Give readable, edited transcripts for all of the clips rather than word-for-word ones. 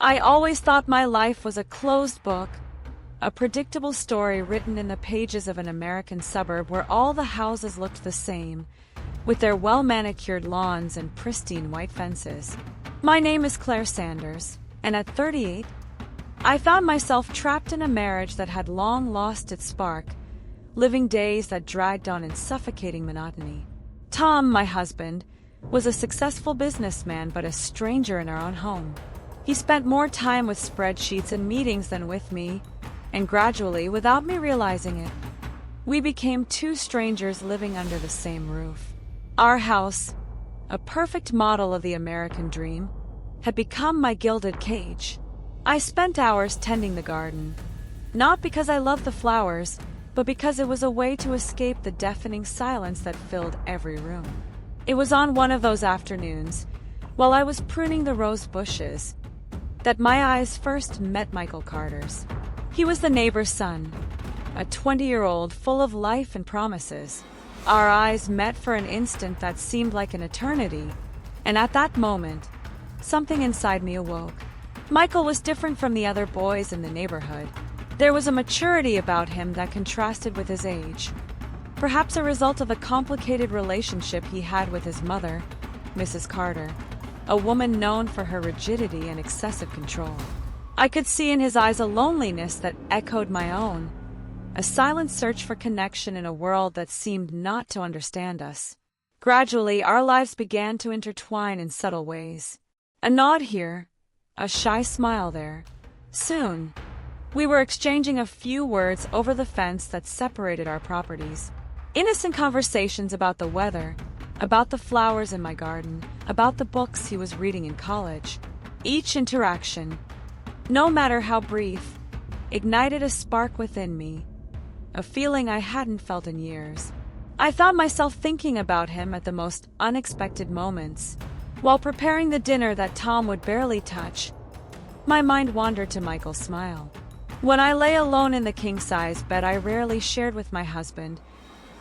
I always thought my life was a closed book, a predictable story written in the pages of an American suburb where all the houses looked the same, with their well-manicured lawns and pristine white fences. My name is Claire Sanders, and at 38, I found myself trapped in a marriage that had long lost its spark, living days that dragged on in suffocating monotony. Tom, my husband, was a successful businessman but a stranger in our own home. He spent more time with spreadsheets and meetings than with me, and gradually, without me realizing it, we became two strangers living under the same roof. Our house, a perfect model of the American dream, had become my gilded cage. I spent hours tending the garden, not because I loved the flowers, but because it was a way to escape the deafening silence that filled every room. It was on one of those afternoons, while I was pruning the rose bushes, that my eyes first met Michael Carter's. He was the neighbor's son, a 20-year-old full of life and promises. Our eyes met for an instant that seemed like an eternity, and at that moment, something inside me awoke. Michael was different from the other boys in the neighborhood. There was a maturity about him that contrasted with his age, perhaps a result of a complicated relationship he had with his mother, Mrs. Carter, a woman known for her rigidity and excessive control. I could see in his eyes a loneliness that echoed my own, a silent search for connection in a world that seemed not to understand us. Gradually, our lives began to intertwine in subtle ways. A nod here, a shy smile there. Soon, we were exchanging a few words over the fence that separated our properties. Innocent conversations about the weather, about the flowers in my garden, about the books he was reading in college. Each interaction, no matter how brief, ignited a spark within me, a feeling I hadn't felt in years. I found myself thinking about him at the most unexpected moments. While preparing the dinner that Tom would barely touch, my mind wandered to Michael's smile. When I lay alone in the king-size bed I rarely shared with my husband,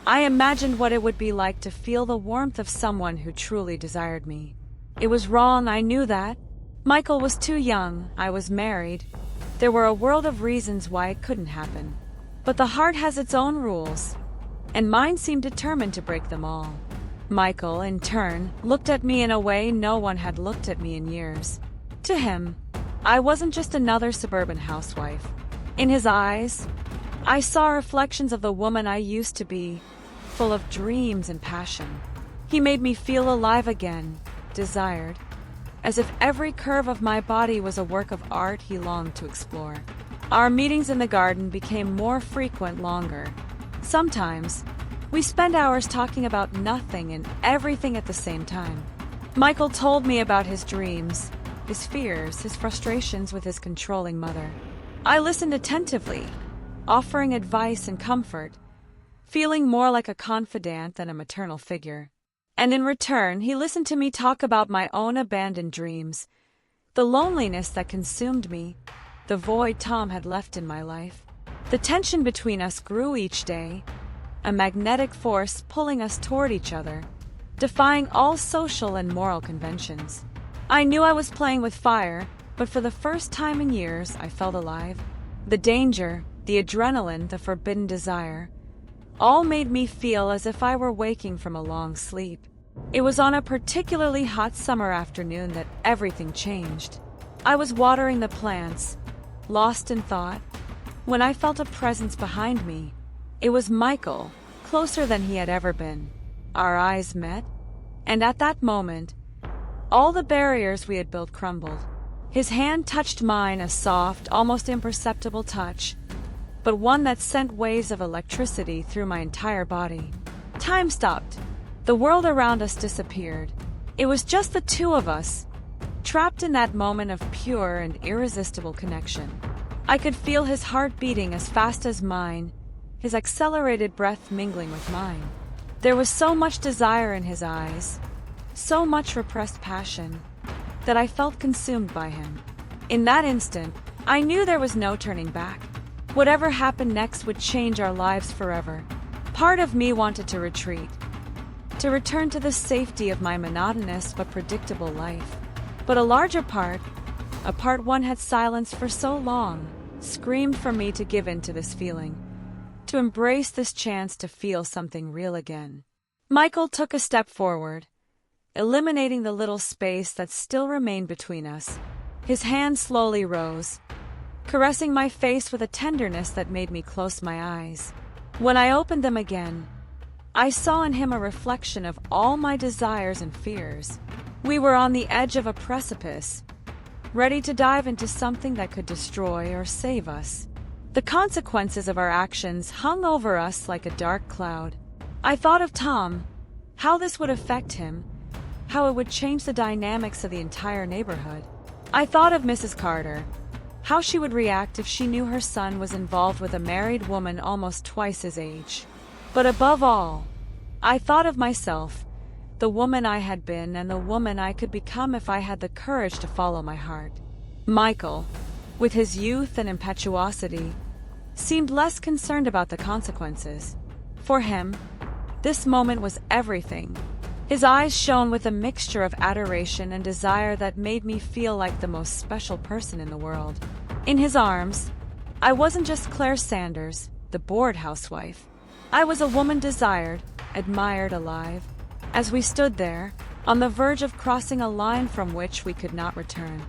I imagined what it would be like to feel the warmth of someone who truly desired me. It was wrong, I knew that. Michael was too young, I was married. There were a world of reasons why it couldn't happen. But the heart has its own rules, and mine seemed determined to break them all. Michael, in turn, looked at me in a way no one had looked at me in years. To him, I wasn't just another suburban housewife. In his eyes, I saw reflections of the woman I used to be, full of dreams and passion. He made me feel alive again, desired, as if every curve of my body was a work of art he longed to explore. Our meetings in the garden became more frequent longer. Sometimes, we spent hours talking about nothing and everything at the same time. Michael told me about his dreams, his fears, his frustrations with his controlling mother. I listened attentively, offering advice and comfort, feeling more like a confidant than a maternal figure. And in return, he listened to me talk about my own abandoned dreams, the loneliness that consumed me, the void Tom had left in my life. The tension between us grew each day, a magnetic force pulling us toward each other, defying all social and moral conventions. I knew I was playing with fire, but for the first time in years I felt alive. The danger, the adrenaline, the forbidden desire, all made me feel as if I were waking from a long sleep. It was on a particularly hot summer afternoon that everything changed. I was watering the plants, lost in thought, when I felt a presence behind me. It was Michael, closer than he had ever been. Our eyes met, and at that moment, all the barriers we had built crumbled. His hand touched mine, a soft, almost imperceptible touch, but one that sent waves of electricity through my entire body. Time stopped. The world around us disappeared. It was just the two of us, trapped in that moment of pure and irresistible connection. I could feel his heart beating as fast as mine, his accelerated breath mingling with mine. There was so much desire in his eyes, so much repressed passion, that I felt consumed by him. In that instant, I knew there was no turning back. Whatever happened next would change our lives forever. Part of me wanted to retreat, to return to the safety of my monotonous but predictable life. But a larger part, a part one had silenced for so long, screamed for me to give in to this feeling, to embrace this chance to feel something real again. Michael took a step forward, eliminating the little space that still remained between us. His hand slowly rose, caressing my face with a tenderness that made me close my eyes. When I opened them again, I saw in him a reflection of all my desires and fears. We were on the edge of a precipice, ready to dive into something that could destroy or save us. The consequences of our actions hung over us like a dark cloud. I thought of Tom, how this would affect him, how it would change the dynamics of the entire neighborhood. I thought of Mrs. Carter, how she would react if she knew her son was involved with a married woman almost twice his age. But above all, I thought of myself, the woman I had been and the woman I could become if I had the courage to follow my heart. Michael, with his youth and impetuosity, seemed less concerned about the consequences. For him, this moment was everything. His eyes shone with a mixture of adoration and desire that made me feel like the most special person in the world. In his arms, I wasn't just Claire Sanders, the bored housewife. I was a woman desired, admired, alive. As we stood there, on the verge of crossing a line from which we could not return,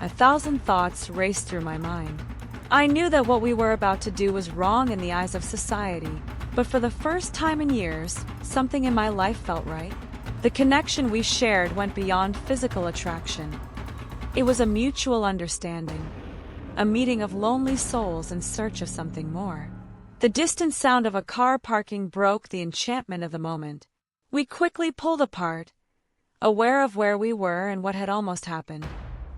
1,000 thoughts raced through my mind. I knew that what we were about to do was wrong in the eyes of society, but for the first time in years, something in my life felt right. The connection we shared went beyond physical attraction. It was a mutual understanding, a meeting of lonely souls in search of something more. The distant sound of a car parking broke the enchantment of the moment. We quickly pulled apart, aware of where we were and what had almost happened.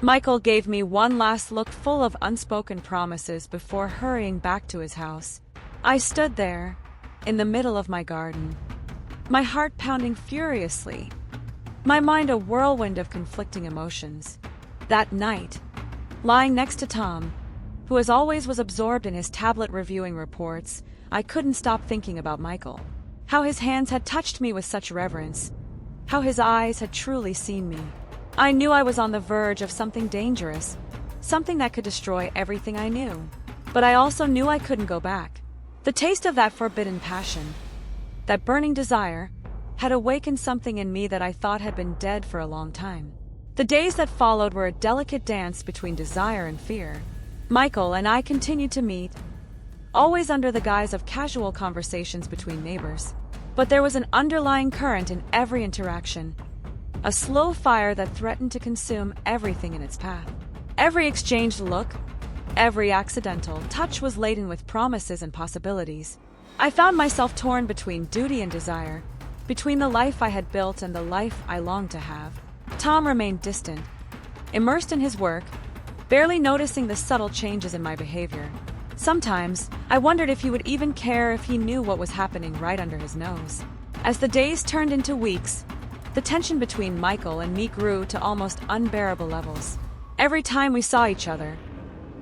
Michael gave me one last look full of unspoken promises before hurrying back to his house. I stood there, in the middle of my garden, my heart pounding furiously, my mind a whirlwind of conflicting emotions. That night, lying next to Tom, who as always was absorbed in his tablet reviewing reports, I couldn't stop thinking about Michael. How his hands had touched me with such reverence, how his eyes had truly seen me. I knew I was on the verge of something dangerous, something that could destroy everything I knew. But I also knew I couldn't go back. The taste of that forbidden passion, that burning desire, had awakened something in me that I thought had been dead for a long time. The days that followed were a delicate dance between desire and fear. Michael and I continued to meet, always under the guise of casual conversations between neighbors. But there was an underlying current in every interaction, a slow fire that threatened to consume everything in its path. Every exchanged look, every accidental touch was laden with promises and possibilities. I found myself torn between duty and desire, between the life I had built and the life I longed to have. Tom remained distant, immersed in his work, barely noticing the subtle changes in my behavior. Sometimes, I wondered if he would even care if he knew what was happening right under his nose. As the days turned into weeks, the tension between Michael and me grew to almost unbearable levels. Every time we saw each other,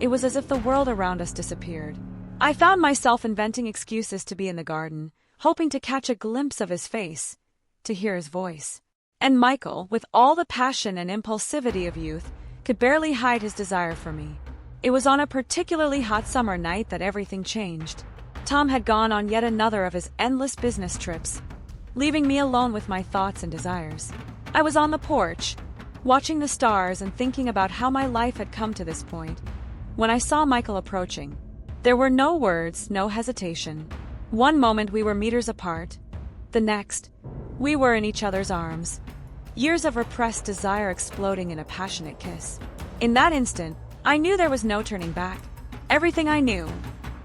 it was as if the world around us disappeared. I found myself inventing excuses to be in the garden, hoping to catch a glimpse of his face, to hear his voice. And Michael, with all the passion and impulsivity of youth, could barely hide his desire for me. It was on a particularly hot summer night that everything changed. Tom had gone on yet another of his endless business trips, leaving me alone with my thoughts and desires. I was on the porch, watching the stars and thinking about how my life had come to this point, when I saw Michael approaching. There were no words, no hesitation. One moment we were meters apart. The next, we were in each other's arms, years of repressed desire exploding in a passionate kiss. In that instant, I knew there was no turning back. Everything I knew,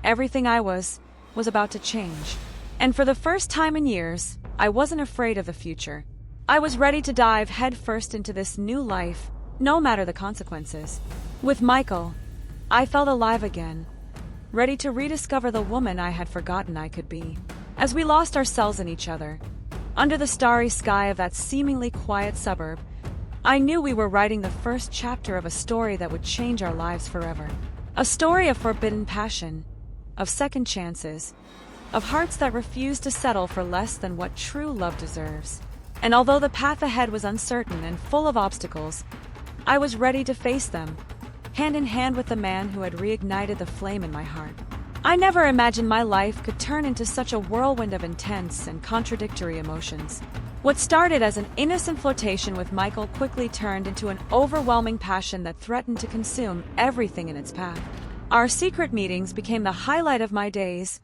everything I was about to change. And for the first time in years, I wasn't afraid of the future. I was ready to dive headfirst into this new life, no matter the consequences. With Michael, I felt alive again, ready to rediscover the woman I had forgotten I could be. As we lost ourselves in each other, under the starry sky of that seemingly quiet suburb, I knew we were writing the first chapter of a story that would change our lives forever. A story of forbidden passion, of second chances, of hearts that refused to settle for less than what true love deserves. And although the path ahead was uncertain and full of obstacles, I was ready to face them, hand in hand with the man who had reignited the flame in my heart. I never imagined my life could turn into such a whirlwind of intense and contradictory emotions. What started as an innocent flirtation with Michael quickly turned into an overwhelming passion that threatened to consume everything in its path. Our secret meetings became the highlight of my days,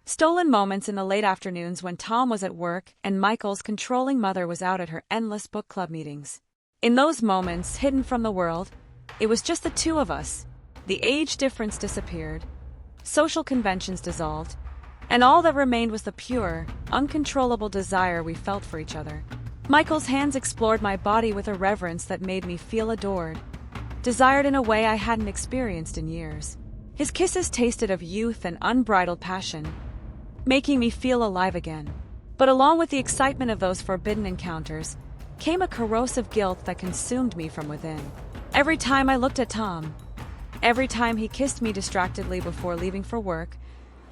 stolen moments in the late afternoons when Tom was at work and Michael's controlling mother was out at her endless book club meetings. In those moments, hidden from the world, it was just the two of us. The age difference disappeared, social conventions dissolved, and all that remained was the pure, uncontrollable desire we felt for each other. Michael's hands explored my body with a reverence that made me feel adored, desired in a way I hadn't experienced in years. His kisses tasted of youth and unbridled passion, making me feel alive again. But along with the excitement of those forbidden encounters, came a corrosive guilt that consumed me from within. Every time I looked at Tom, every time he kissed me distractedly before leaving for work,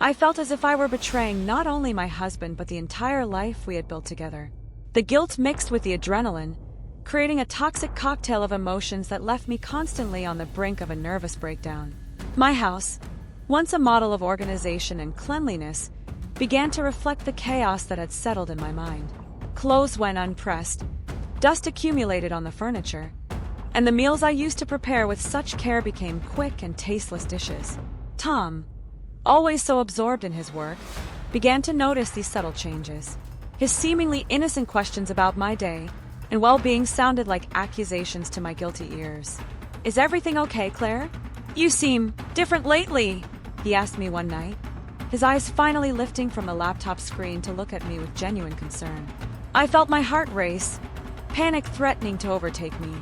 I felt as if I were betraying not only my husband but the entire life we had built together. The guilt mixed with the adrenaline, creating a toxic cocktail of emotions that left me constantly on the brink of a nervous breakdown. My house, once a model of organization and cleanliness, began to reflect the chaos that had settled in my mind. Clothes went unpressed, dust accumulated on the furniture, and the meals I used to prepare with such care became quick and tasteless dishes. Tom, always so absorbed in his work, began to notice these subtle changes. His seemingly innocent questions about my day and well-being sounded like accusations to my guilty ears. "Is everything okay, Claire? You seem different lately," he asked me one night, his eyes finally lifting from the laptop screen to look at me with genuine concern. I felt my heart race, panic threatening to overtake me.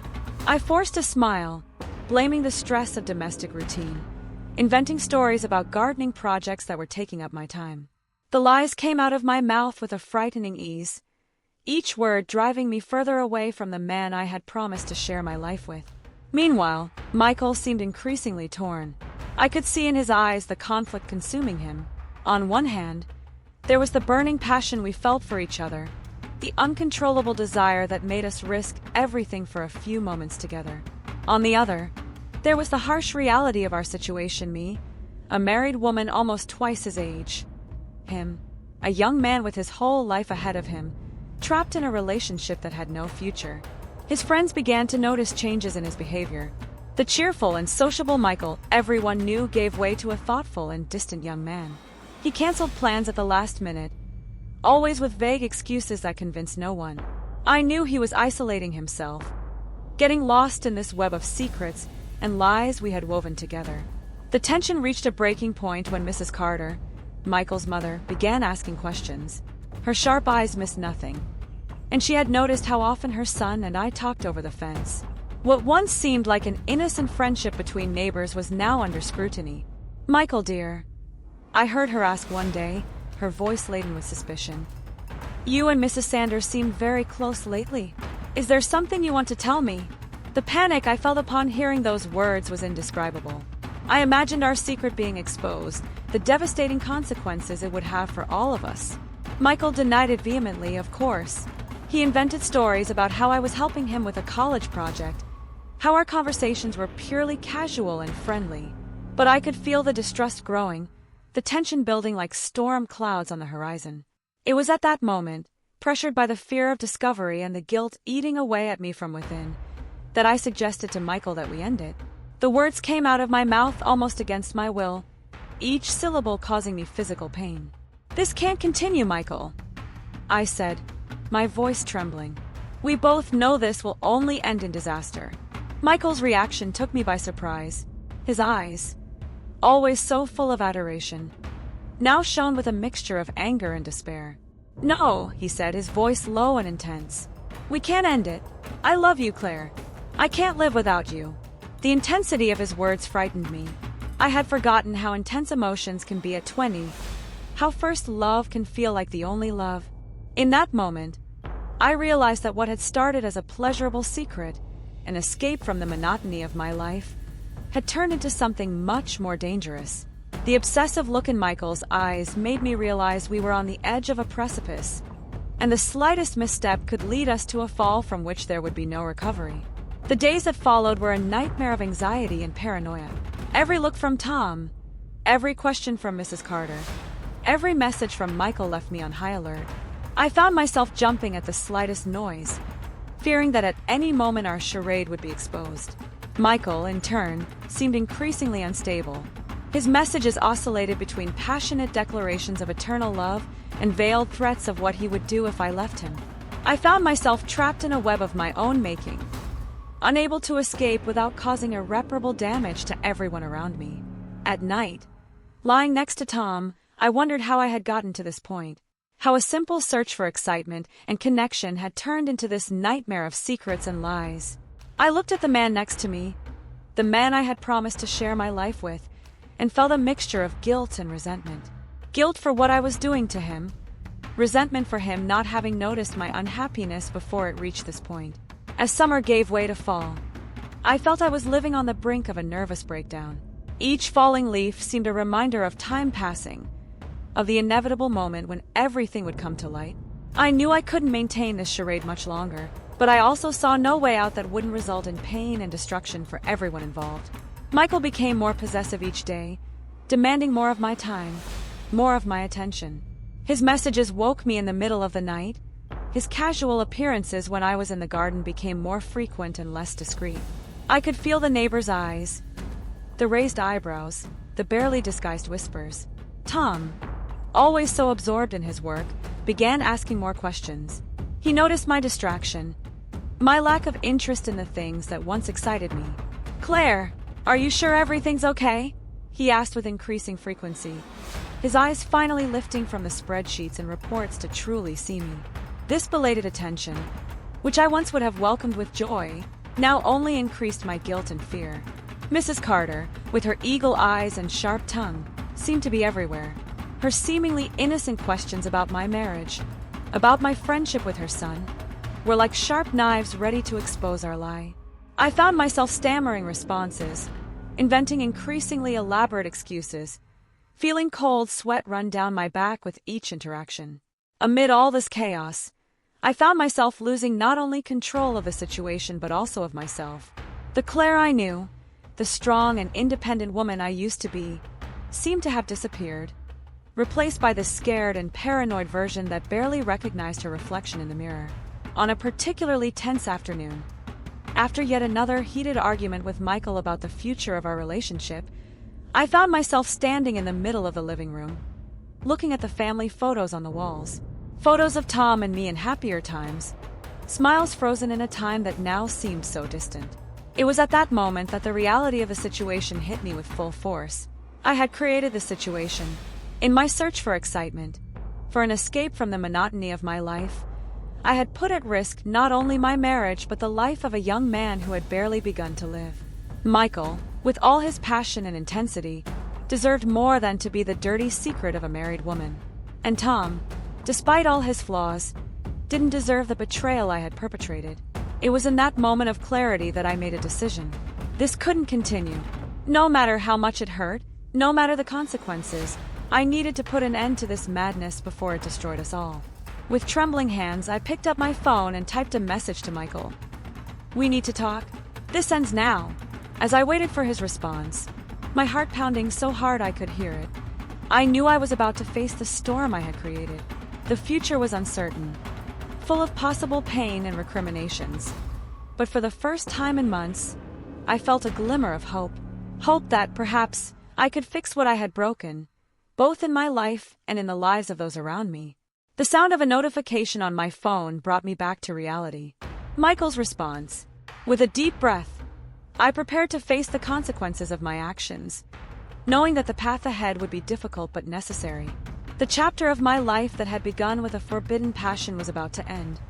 I forced a smile, blaming the stress of domestic routine, inventing stories about gardening projects that were taking up my time. The lies came out of my mouth with a frightening ease, each word driving me further away from the man I had promised to share my life with. Meanwhile, Michael seemed increasingly torn. I could see in his eyes the conflict consuming him. On one hand, there was the burning passion we felt for each other, the uncontrollable desire that made us risk everything for a few moments together. On the other, there was the harsh reality of our situation, me, a married woman almost twice his age. Him, a young man with his whole life ahead of him, trapped in a relationship that had no future. His friends began to notice changes in his behavior. The cheerful and sociable Michael everyone knew gave way to a thoughtful and distant young man. He canceled plans at the last minute, always with vague excuses that convinced no one. I knew he was isolating himself, getting lost in this web of secrets and lies we had woven together. The tension reached a breaking point when Mrs. Carter, Michael's mother, began asking questions. Her sharp eyes missed nothing, and she had noticed how often her son and I talked over the fence. What once seemed like an innocent friendship between neighbors was now under scrutiny. "Michael, dear," I heard her ask one day, her voice laden with suspicion. "You and Mrs. Sanders seem very close lately. Is there something you want to tell me?" The panic I felt upon hearing those words was indescribable. I imagined our secret being exposed, the devastating consequences it would have for all of us. Michael denied it vehemently, of course. He invented stories about how I was helping him with a college project, how our conversations were purely casual and friendly. But I could feel the distrust growing, the tension building like storm clouds on the horizon. It was at that moment, pressured by the fear of discovery and the guilt eating away at me from within, that I suggested to Michael that we end it. The words came out of my mouth almost against my will, each syllable causing me physical pain. "This can't continue, Michael," I said, my voice trembling. "We both know this will only end in disaster." Michael's reaction took me by surprise. His eyes, always so full of adoration, now shone with a mixture of anger and despair. "No," he said, his voice low and intense. "We can't end it. I love you, Claire. I can't live without you." The intensity of his words frightened me. I had forgotten how intense emotions can be at 20, how first love can feel like the only love. In that moment, I realized that what had started as a pleasurable secret, an escape from the monotony of my life, had turned into something much more dangerous. The obsessive look in Michael's eyes made me realize we were on the edge of a precipice, and the slightest misstep could lead us to a fall from which there would be no recovery. The days that followed were a nightmare of anxiety and paranoia. Every look from Tom, every question from Mrs. Carter, every message from Michael left me on high alert. I found myself jumping at the slightest noise, fearing that at any moment our charade would be exposed. Michael, in turn, seemed increasingly unstable. His messages oscillated between passionate declarations of eternal love and veiled threats of what he would do if I left him. I found myself trapped in a web of my own making, unable to escape without causing irreparable damage to everyone around me. At night, lying next to Tom, I wondered how I had gotten to this point. How a simple search for excitement and connection had turned into this nightmare of secrets and lies. I looked at the man next to me, the man I had promised to share my life with, and felt a mixture of guilt and resentment. Guilt for what I was doing to him, resentment for him not having noticed my unhappiness before it reached this point. As summer gave way to fall, I felt I was living on the brink of a nervous breakdown. Each falling leaf seemed a reminder of time passing, of the inevitable moment when everything would come to light. I knew I couldn't maintain this charade much longer, but I also saw no way out that wouldn't result in pain and destruction for everyone involved. Michael became more possessive each day, demanding more of my time, more of my attention. His messages woke me in the middle of the night. His casual appearances when I was in the garden became more frequent and less discreet. I could feel the neighbors' eyes, the raised eyebrows, the barely disguised whispers. Tom, always so absorbed in his work, began asking more questions. He noticed my distraction, my lack of interest in the things that once excited me. "Claire, are you sure everything's okay?" he asked with increasing frequency, his eyes finally lifting from the spreadsheets and reports to truly see me. This belated attention, which I once would have welcomed with joy, now only increased my guilt and fear. Mrs. Carter, with her eagle eyes and sharp tongue, seemed to be everywhere. Her seemingly innocent questions about my marriage, about my friendship with her son, were like sharp knives ready to expose our lie. I found myself stammering responses, inventing increasingly elaborate excuses, feeling cold sweat run down my back with each interaction. Amid all this chaos, I found myself losing not only control of the situation but also of myself. The Claire I knew, the strong and independent woman I used to be, seemed to have disappeared, replaced by the scared and paranoid version that barely recognized her reflection in the mirror. On a particularly tense afternoon, after yet another heated argument with Michael about the future of our relationship, I found myself standing in the middle of the living room, looking at the family photos on the walls. Photos of Tom and me in happier times, smiles frozen in a time that now seemed so distant. It was at that moment that the reality of the situation hit me with full force. I had created the situation, in my search for excitement, for an escape from the monotony of my life. I had put at risk not only my marriage but the life of a young man who had barely begun to live. Michael, with all his passion and intensity, deserved more than to be the dirty secret of a married woman. And Tom, despite all his flaws, didn't deserve the betrayal I had perpetrated. It was in that moment of clarity that I made a decision. This couldn't continue. No matter how much it hurt, no matter the consequences, I needed to put an end to this madness before it destroyed us all. With trembling hands, I picked up my phone and typed a message to Michael. "We need to talk. This ends now." As I waited for his response, my heart pounding so hard I could hear it, I knew I was about to face the storm I had created. The future was uncertain, full of possible pain and recriminations. But for the first time in months, I felt a glimmer of hope. Hope that, perhaps, I could fix what I had broken, both in my life and in the lives of those around me. The sound of a notification on my phone brought me back to reality. Michael's response. With a deep breath, I prepared to face the consequences of my actions, knowing that the path ahead would be difficult but necessary. The chapter of my life that had begun with a forbidden passion was about to end,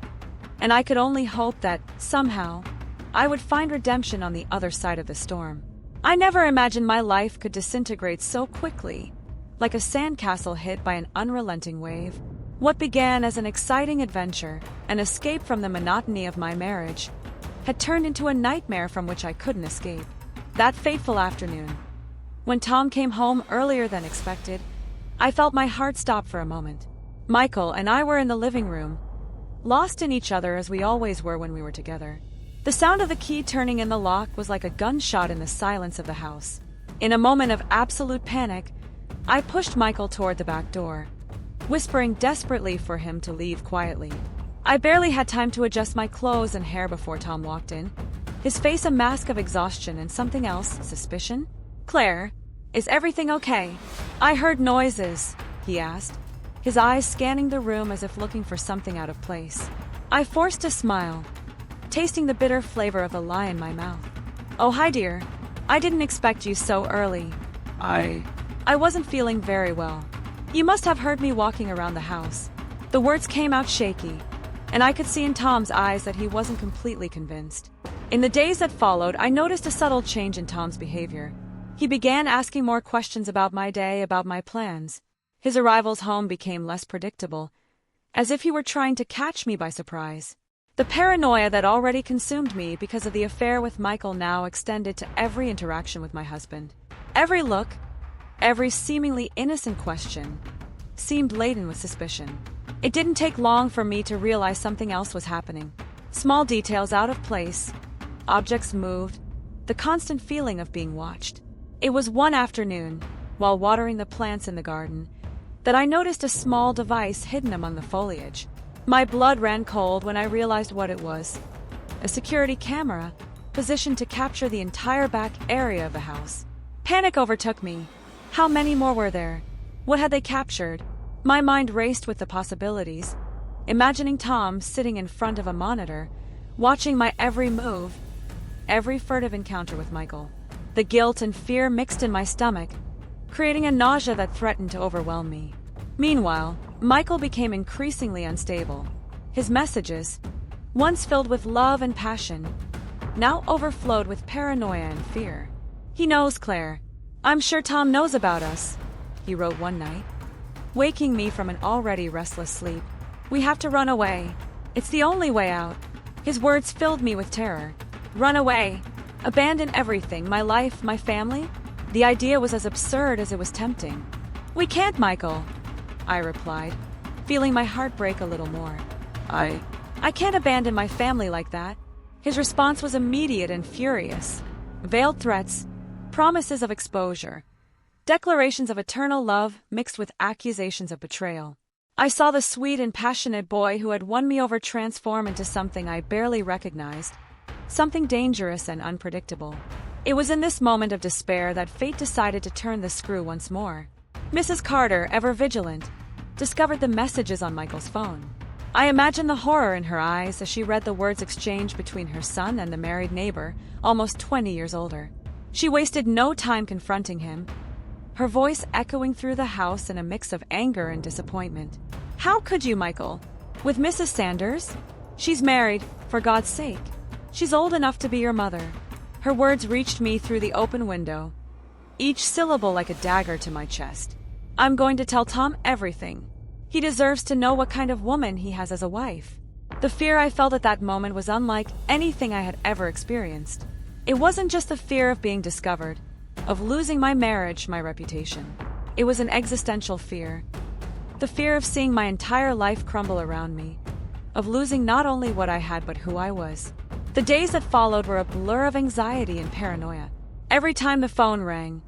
and I could only hope that, somehow, I would find redemption on the other side of the storm. I never imagined my life could disintegrate so quickly, like a sandcastle hit by an unrelenting wave. What began as an exciting adventure, an escape from the monotony of my marriage, had turned into a nightmare from which I couldn't escape. That fateful afternoon, when Tom came home earlier than expected, I felt my heart stop for a moment. Michael and I were in the living room, lost in each other as we always were when we were together. The sound of the key turning in the lock was like a gunshot in the silence of the house. In a moment of absolute panic, I pushed Michael toward the back door, whispering desperately for him to leave quietly. I barely had time to adjust my clothes and hair before Tom walked in, his face a mask of exhaustion and something else, suspicion. "Claire, is everything okay?" "I heard noises," he asked, his eyes scanning the room as if looking for something out of place. I forced a smile, tasting the bitter flavor of the lie in my mouth. "Oh, hi dear. I didn't expect you so early." I wasn't feeling very well. "You must have heard me walking around the house." The words came out shaky, and I could see in Tom's eyes that he wasn't completely convinced. In the days that followed, I noticed a subtle change in Tom's behavior. He began asking more questions about my day, about my plans. His arrivals home became less predictable, as if he were trying to catch me by surprise. The paranoia that already consumed me because of the affair with Michael now extended to every interaction with my husband. Every look, every seemingly innocent question, seemed laden with suspicion. It didn't take long for me to realize something else was happening. Small details out of place, objects moved, the constant feeling of being watched. It was one afternoon, while watering the plants in the garden, that I noticed a small device hidden among the foliage. My blood ran cold when I realized what it was. A security camera, positioned to capture the entire back area of the house. Panic overtook me. How many more were there? What had they captured? My mind raced with the possibilities, imagining Tom sitting in front of a monitor, watching my every move, every furtive encounter with Michael. The guilt and fear mixed in my stomach, creating a nausea that threatened to overwhelm me. Meanwhile, Michael became increasingly unstable. His messages, once filled with love and passion, now overflowed with paranoia and fear. "He knows, Claire. I'm sure Tom knows about us," he wrote one night, waking me from an already restless sleep. "We have to run away. It's the only way out." His words filled me with terror. Run away. Abandon everything, my life, my family? The idea was as absurd as it was tempting. "We can't, Michael," I replied, feeling my heart break a little more. I can't abandon my family like that." His response was immediate and furious. Veiled threats, promises of exposure, declarations of eternal love mixed with accusations of betrayal. I saw the sweet and passionate boy who had won me over transform into something I barely recognized, something dangerous and unpredictable. It was in this moment of despair that fate decided to turn the screw once more. Mrs. Carter, ever vigilant, discovered the messages on Michael's phone. I imagined the horror in her eyes as she read the words exchanged between her son and the married neighbor, almost 20 years older. She wasted no time confronting him, her voice echoing through the house in a mix of anger and disappointment. "How could you, Michael? With Mrs. Sanders? She's married, for God's sake. She's old enough to be your mother." Her words reached me through the open window, each syllable like a dagger to my chest. "I'm going to tell Tom everything. He deserves to know what kind of woman he has as a wife." The fear I felt at that moment was unlike anything I had ever experienced. It wasn't just the fear of being discovered, of losing my marriage, my reputation. It was an existential fear. The fear of seeing my entire life crumble around me, of losing not only what I had but who I was. The days that followed were a blur of anxiety and paranoia. Every time the phone rang,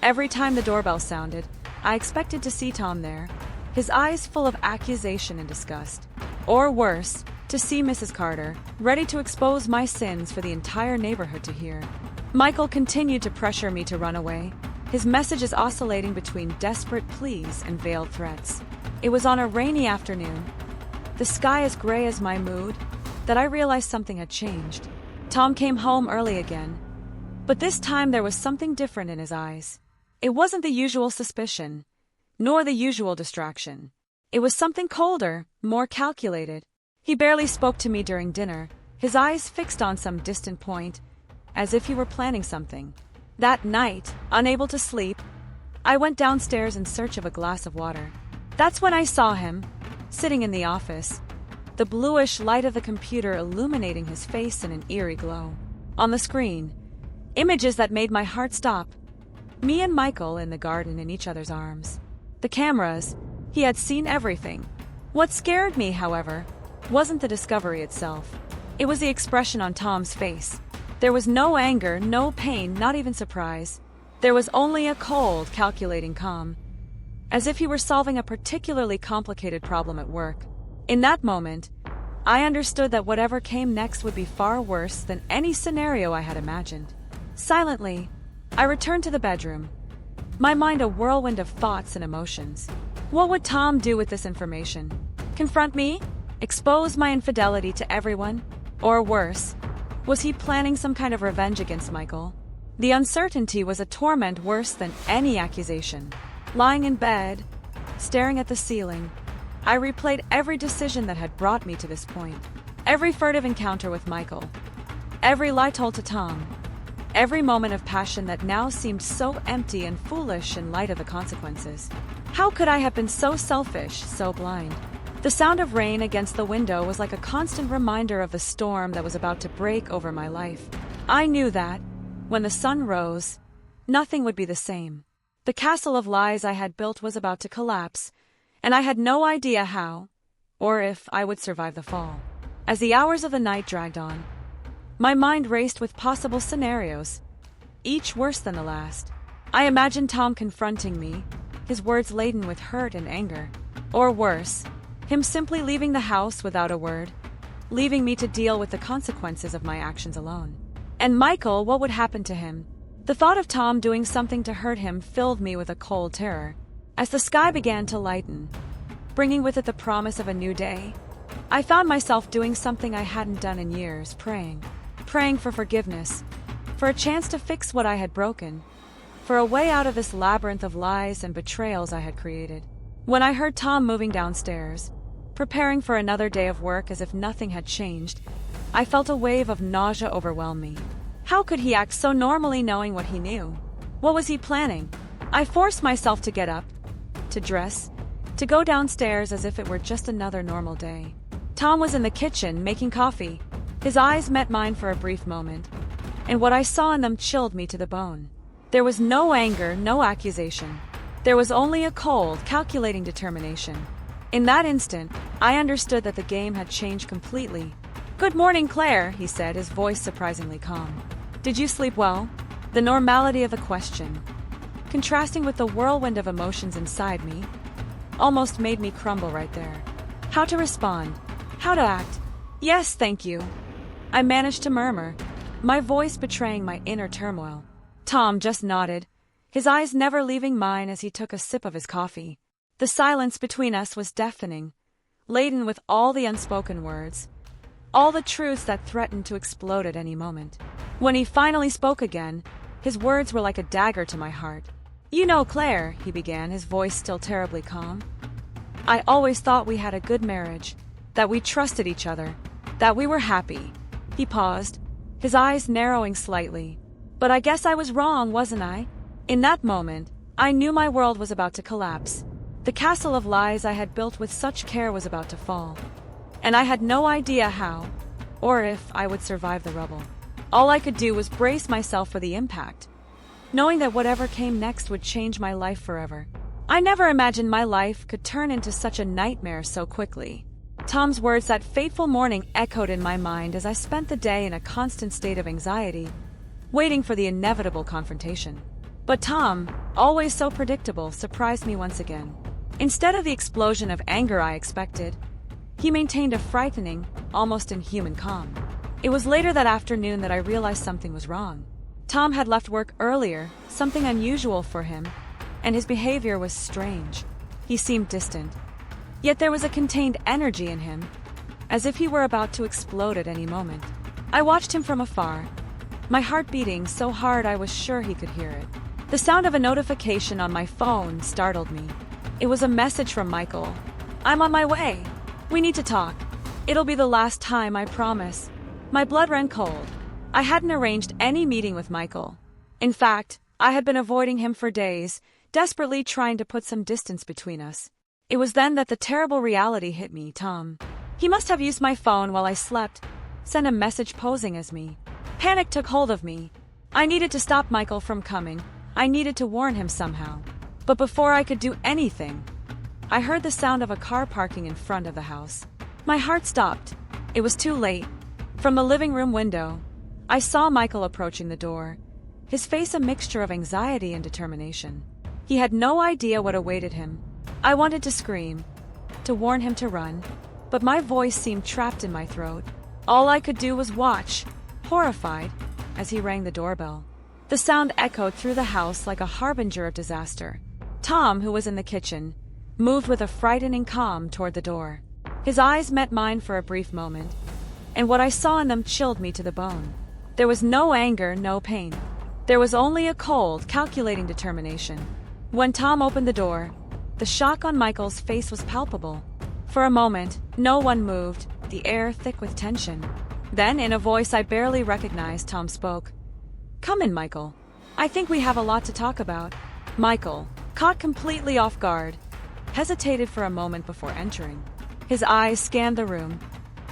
every time the doorbell sounded, I expected to see Tom there, his eyes full of accusation and disgust. Or worse, to see Mrs. Carter, ready to expose my sins for the entire neighborhood to hear. Michael continued to pressure me to run away, his messages oscillating between desperate pleas and veiled threats. It was on a rainy afternoon, the sky as gray as my mood, that I realized something had changed. Tom came home early again, but this time there was something different in his eyes. It wasn't the usual suspicion, nor the usual distraction. It was something colder, more calculated. He barely spoke to me during dinner, his eyes fixed on some distant point, as if he were planning something. That night, unable to sleep, I went downstairs in search of a glass of water. That's when I saw him, sitting in the office, the bluish light of the computer illuminating his face in an eerie glow. On the screen, images that made my heart stop. Me and Michael in the garden in each other's arms. The cameras, he had seen everything. What scared me, however, wasn't the discovery itself. It was the expression on Tom's face. There was no anger, no pain, not even surprise. There was only a cold, calculating calm, as if he were solving a particularly complicated problem at work. In that moment, I understood that whatever came next would be far worse than any scenario I had imagined. Silently, I returned to the bedroom, my mind a whirlwind of thoughts and emotions. What would Tom do with this information? Confront me? Expose my infidelity to everyone? Or worse, was he planning some kind of revenge against Michael? The uncertainty was a torment worse than any accusation. Lying in bed, staring at the ceiling, I replayed every decision that had brought me to this point. Every furtive encounter with Michael. Every lie told to Tom. Every moment of passion that now seemed so empty and foolish in light of the consequences. How could I have been so selfish, so blind? The sound of rain against the window was like a constant reminder of the storm that was about to break over my life. I knew that, when the sun rose, nothing would be the same. The castle of lies I had built was about to collapse, and I had no idea how, or if I would survive the fall. As the hours of the night dragged on, my mind raced with possible scenarios, each worse than the last. I imagined Tom confronting me, his words laden with hurt and anger. Or worse, him simply leaving the house without a word, leaving me to deal with the consequences of my actions alone. And Michael, what would happen to him? The thought of Tom doing something to hurt him filled me with a cold terror. As the sky began to lighten, bringing with it the promise of a new day, I found myself doing something I hadn't done in years, praying. Praying for forgiveness, for a chance to fix what I had broken, for a way out of this labyrinth of lies and betrayals I had created. When I heard Tom moving downstairs, preparing for another day of work as if nothing had changed, I felt a wave of nausea overwhelm me. How could he act so normally knowing what he knew? What was he planning? I forced myself to get up, to dress, to go downstairs as if it were just another normal day. Tom was in the kitchen making coffee. His eyes met mine for a brief moment, and what I saw in them chilled me to the bone. There was no anger, no accusation. There was only a cold, calculating determination. In that instant, I understood that the game had changed completely. "Good morning, Claire," he said, his voice surprisingly calm. "Did you sleep well?" The normality of the question, contrasting with the whirlwind of emotions inside me, almost made me crumble right there. How to respond? How to act? "Yes, thank you," I managed to murmur, my voice betraying my inner turmoil. Tom just nodded, his eyes never leaving mine as he took a sip of his coffee. The silence between us was deafening, laden with all the unspoken words, all the truths that threatened to explode at any moment. When he finally spoke again, his words were like a dagger to my heart. "You know, Claire," he began, his voice still terribly calm, "I always thought we had a good marriage, that we trusted each other, that we were happy." He paused, his eyes narrowing slightly. "But I guess I was wrong, wasn't I?" In that moment, I knew my world was about to collapse. The castle of lies I had built with such care was about to fall, and I had no idea how, or if I would survive the rubble. All I could do was brace myself for the impact, knowing that whatever came next would change my life forever. I never imagined my life could turn into such a nightmare so quickly. Tom's words that fateful morning echoed in my mind as I spent the day in a constant state of anxiety, waiting for the inevitable confrontation. But Tom, always so predictable, surprised me once again. Instead of the explosion of anger I expected, he maintained a frightening, almost inhuman calm. It was later that afternoon that I realized something was wrong. Tom had left work earlier, something unusual for him, and his behavior was strange. He seemed distant. Yet there was a contained energy in him, as if he were about to explode at any moment. I watched him from afar, my heart beating so hard I was sure he could hear it. The sound of a notification on my phone startled me. It was a message from Michael. "I'm on my way. We need to talk. It'll be the last time, I promise." My blood ran cold. I hadn't arranged any meeting with Michael. In fact, I had been avoiding him for days, desperately trying to put some distance between us. It was then that the terrible reality hit me. Tom. He must have used my phone while I slept, sent a message posing as me. Panic took hold of me. I needed to stop Michael from coming. I needed to warn him somehow. But before I could do anything, I heard the sound of a car parking in front of the house. My heart stopped. It was too late. From the living room window, I saw Michael approaching the door, his face a mixture of anxiety and determination. He had no idea what awaited him. I wanted to scream, to warn him to run, but my voice seemed trapped in my throat. All I could do was watch, horrified, as he rang the doorbell. The sound echoed through the house like a harbinger of disaster. Tom, who was in the kitchen, moved with a frightening calm toward the door. His eyes met mine for a brief moment, and what I saw in them chilled me to the bone. There was no anger, no pain. There was only a cold, calculating determination. When Tom opened the door, the shock on Michael's face was palpable. For a moment, no one moved, the air thick with tension. Then, in a voice I barely recognized, Tom spoke. "Come in, Michael. I think we have a lot to talk about." Michael, caught completely off guard, hesitated for a moment before entering. His eyes scanned the room,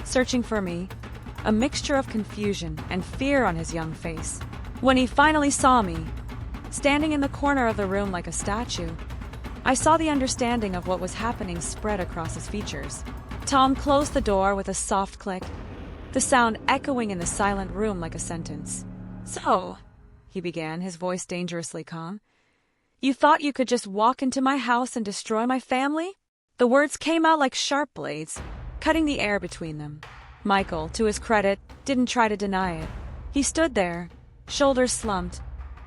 searching for me, a mixture of confusion and fear on his young face. When he finally saw me, standing in the corner of the room like a statue, I saw the understanding of what was happening spread across his features. Tom closed the door with a soft click, the sound echoing in the silent room like a sentence. "So," he began, his voice dangerously calm, "you thought you could just walk into my house and destroy my family?" The words came out like sharp blades, cutting the air between them. Michael, to his credit, didn't try to deny it. He stood there, shoulders slumped,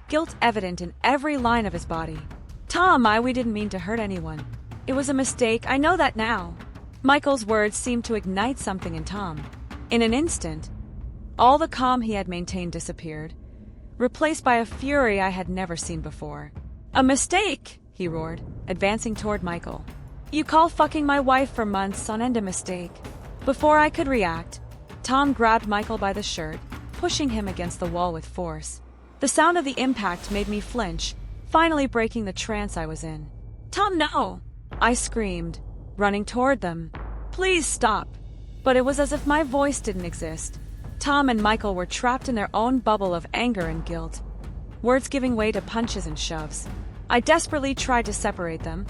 guilt evident in every line of his body. "Tom, we didn't mean to hurt anyone. It was a mistake, I know that now." Michael's words seemed to ignite something in Tom. In an instant, all the calm he had maintained disappeared, replaced by a fury I had never seen before. "A mistake!" he roared, advancing toward Michael. "You call fucking my wife for months on end a mistake." Before I could react, Tom grabbed Michael by the shirt, pushing him against the wall with force. The sound of the impact made me flinch, finally breaking the trance I was in. "Tom, no!" I screamed, running toward them. "Please stop!" But it was as if my voice didn't exist. Tom and Michael were trapped in their own bubble of anger and guilt, words giving way to punches and shoves. I desperately tried to separate them,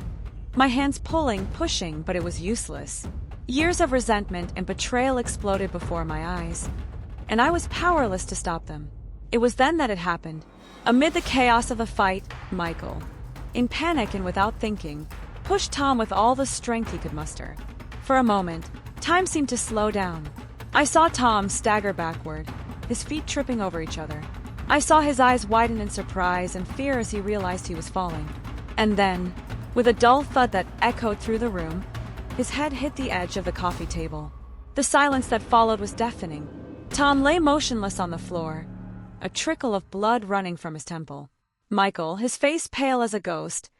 my hands pulling, pushing, but it was useless. Years of resentment and betrayal exploded before my eyes, and I was powerless to stop them. It was then that it happened. Amid the chaos of the fight, Michael, in panic and without thinking, pushed Tom with all the strength he could muster. For a moment, time seemed to slow down. I saw Tom stagger backward, his feet tripping over each other. I saw his eyes widen in surprise and fear as he realized he was falling. And then, with a dull thud that echoed through the room, his head hit the edge of the coffee table. The silence that followed was deafening. Tom lay motionless on the floor, a trickle of blood running from his temple. Michael, his face pale as a ghost,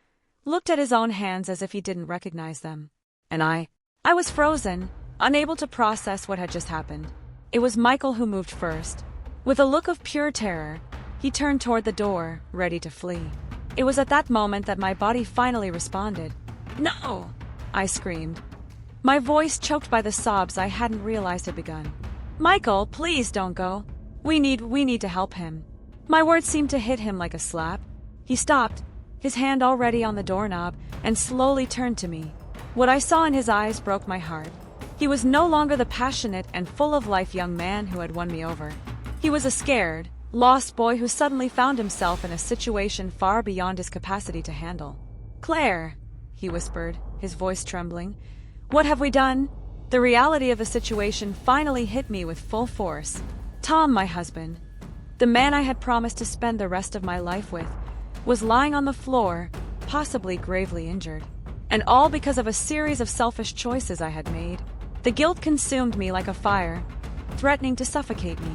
looked at his own hands as if he didn't recognize them. And I was frozen, unable to process what had just happened. It was Michael who moved first. With a look of pure terror, he turned toward the door, ready to flee. It was at that moment that my body finally responded. "No!" I screamed, my voice choked by the sobs I hadn't realized had begun. "Michael, please don't go. We need to help him." My words seemed to hit him like a slap. He stopped, his hand already on the doorknob, and slowly turned to me. What I saw in his eyes broke my heart. He was no longer the passionate and full-of-life young man who had won me over. He was a scared, lost boy who suddenly found himself in a situation far beyond his capacity to handle. "Claire," he whispered, his voice trembling, "what have we done?" The reality of the situation finally hit me with full force. Tom, my husband, the man I had promised to spend the rest of my life with, was lying on the floor, possibly gravely injured. And all because of a series of selfish choices I had made. The guilt consumed me like a fire, threatening to suffocate me.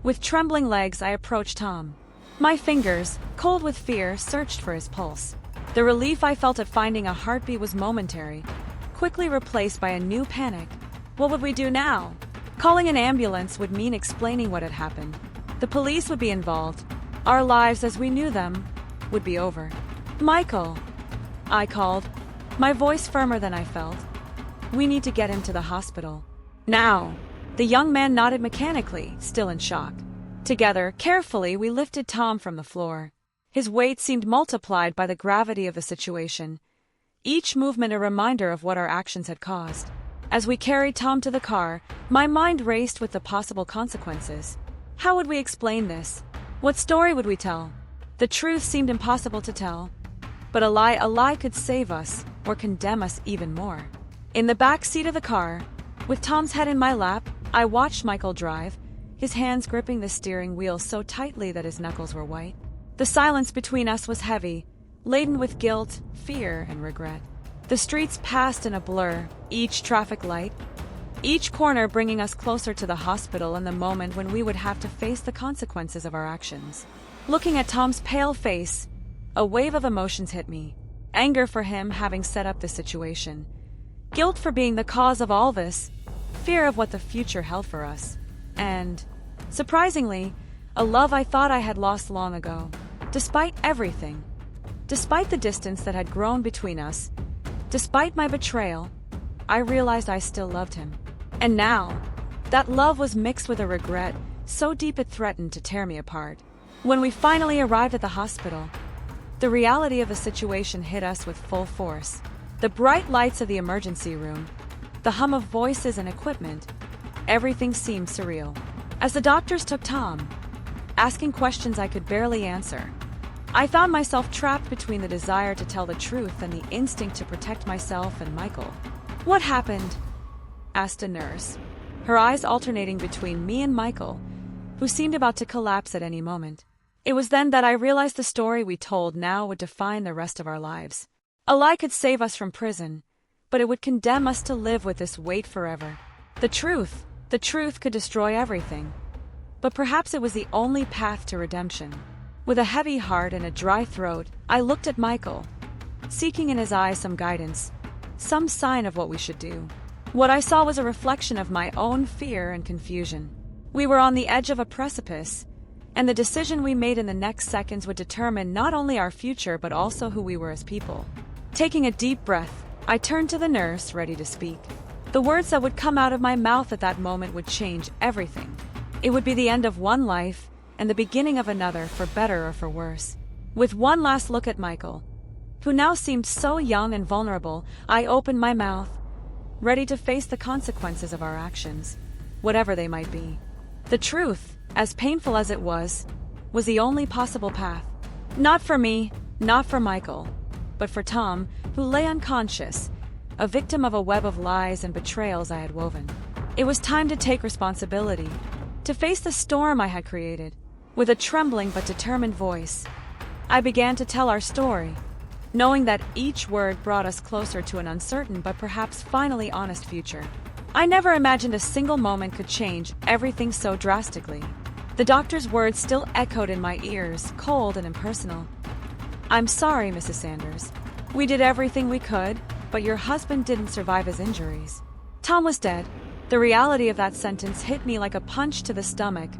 With trembling legs, I approached Tom. My fingers, cold with fear, searched for his pulse. The relief I felt at finding a heartbeat was momentary, quickly replaced by a new panic. What would we do now? Calling an ambulance would mean explaining what had happened. The police would be involved. Our lives as we knew them would be over. "Michael," I called, my voice firmer than I felt. "We need to get him to the hospital. Now." The young man nodded mechanically, still in shock. Together, carefully, we lifted Tom from the floor. His weight seemed multiplied by the gravity of the situation, each movement a reminder of what our actions had caused. As we carried Tom to the car, my mind raced with the possible consequences. How would we explain this? What story would we tell? The truth seemed impossible to tell. But a lie could save us, or condemn us even more. In the back seat of the car, with Tom's head in my lap, I watched Michael drive, his hands gripping the steering wheel so tightly that his knuckles were white. The silence between us was heavy, laden with guilt, fear, and regret. The streets passed in a blur, each traffic light, each corner bringing us closer to the hospital and the moment when we would have to face the consequences of our actions. Looking at Tom's pale face, a wave of emotions hit me. Anger for him having set up this situation, guilt for being the cause of all this, fear of what the future held for us, and, surprisingly, a love I thought I had lost long ago. Despite everything, despite the distance that had grown between us, despite my betrayal, I realized I still loved him. And now, that love was mixed with a regret so deep it threatened to tear me apart. When we finally arrived at the hospital, the reality of the situation hit us with full force. The bright lights of the emergency room, the hum of voices and equipment, everything seemed surreal. As the doctors took Tom, asking questions I could barely answer, I found myself trapped between the desire to tell the truth and the instinct to protect myself and Michael. "What happened?" asked a nurse, her eyes alternating between me and Michael, who seemed about to collapse at any moment. It was then that I realized the story we told now would define the rest of our lives. A lie could save us from prison, but it would condemn us to live with this weight forever. The truth could destroy everything. But perhaps it was the only path to redemption. With a heavy heart and a dry throat, I looked at Michael, seeking in his eyes some guidance, some sign of what we should do. What I saw was a reflection of my own fear and confusion. We were on the edge of a precipice, and the decision we made in the next seconds would determine not only our future but also who we were as people. Taking a deep breath, I turned to the nurse, ready to speak. The words that would come out of my mouth at that moment would change everything. It would be the end of one life and the beginning of another, for better or for worse. With one last look at Michael, who now seemed so young and vulnerable, I opened my mouth, ready to face the consequences of our actions, whatever they might be. The truth, as painful as it was the only possible path. Not for me, not for Michael, but for Tom, who lay unconscious, a victim of a web of lies and betrayals I had woven. It was time to take responsibility, to face the storm I had created. With a trembling but determined voice, I began to tell our story, knowing that each word brought us closer to an uncertain but perhaps finally honest future. I never imagined a single moment could change everything so drastically. The doctor's words still echoed in my ears, cold and impersonal. "I'm sorry, Mrs. Sanders. We did everything we could, but your husband didn't survive his injuries." Tom was dead. The reality of that sentence hit me like a punch to the stomach,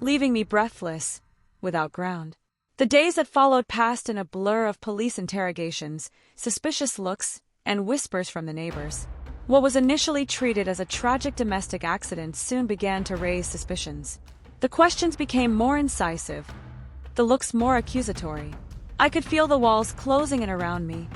leaving me breathless, without ground. The days that followed passed in a blur of police interrogations, suspicious looks, and whispers from the neighbors. What was initially treated as a tragic domestic accident soon began to raise suspicions. The questions became more incisive, the looks more accusatory. I could feel the walls closing in around me,